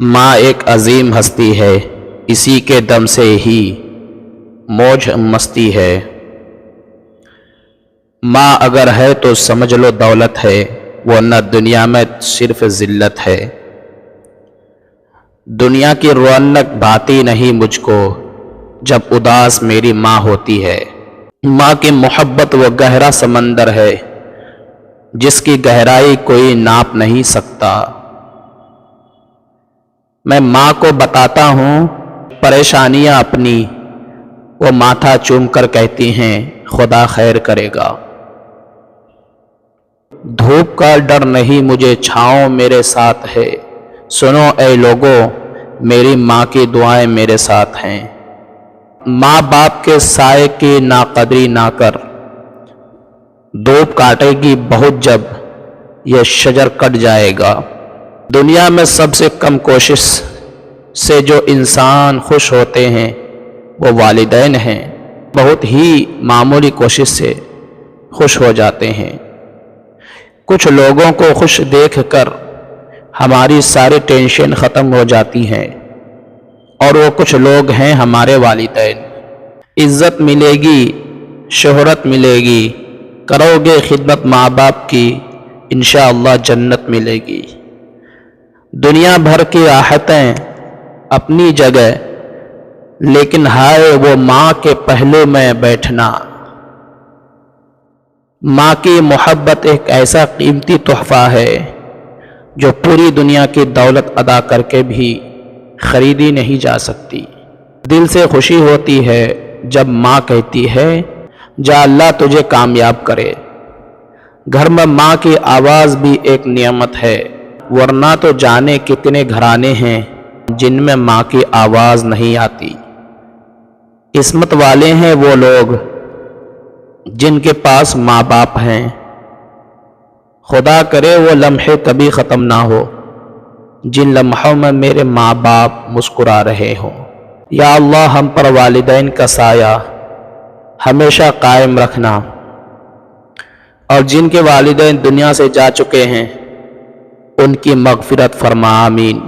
ماں ایک عظیم ہستی ہے، اسی کے دم سے ہی موج مستی ہے۔ ماں اگر ہے تو سمجھ لو دولت ہے، ورنہ دنیا میں صرف ذلت ہے۔ دنیا کی رونق بھاتی نہیں مجھ کو، جب اداس میری ماں ہوتی ہے۔ ماں کی محبت وہ گہرا سمندر ہے، جس کی گہرائی کوئی ناپ نہیں سکتا۔ میں ماں کو بتاتا ہوں پریشانیاں اپنی، وہ ماتھا چوم کر کہتی ہیں خدا خیر کرے گا۔ دھوپ کا ڈر نہیں مجھے، چھاؤں میرے ساتھ ہے۔ سنو اے لوگو، میری ماں کی دعائیں میرے ساتھ ہیں۔ ماں باپ کے سائے کی ناقدری نہ کر، دھوپ کاٹے گی بہت جب یہ شجر کٹ جائے گا۔ دنیا میں سب سے کم کوشش سے جو انسان خوش ہوتے ہیں وہ والدین ہیں، بہت ہی معمولی کوشش سے خوش ہو جاتے ہیں۔ کچھ لوگوں کو خوش دیکھ کر ہماری ساری ٹینشن ختم ہو جاتی ہیں، اور وہ کچھ لوگ ہیں ہمارے والدین۔ عزت ملے گی، شہرت ملے گی، کرو گے خدمت ماں باپ کی، انشاءاللہ جنت ملے گی۔ دنیا بھر کی آحتیں اپنی جگہ، لیکن ہائے وہ ماں کے پہلو میں بیٹھنا۔ ماں کی محبت ایک ایسا قیمتی تحفہ ہے جو پوری دنیا کی دولت ادا کر کے بھی خریدی نہیں جا سکتی۔ دل سے خوشی ہوتی ہے جب ماں کہتی ہے جا اللہ تجھے کامیاب کرے۔ گھر میں ماں کی آواز بھی ایک نعمت ہے، ورنہ تو جانے کتنے گھرانے ہیں جن میں ماں کی آواز نہیں آتی۔ قسمت والے ہیں وہ لوگ جن کے پاس ماں باپ ہیں۔ خدا کرے وہ لمحے کبھی ختم نہ ہو جن لمحوں میں میرے ماں باپ مسکرا رہے ہوں۔ یا اللہ ہم پر والدین کا سایہ ہمیشہ قائم رکھنا، اور جن کے والدین دنیا سے جا چکے ہیں ان کی مغفرت فرما، آمین۔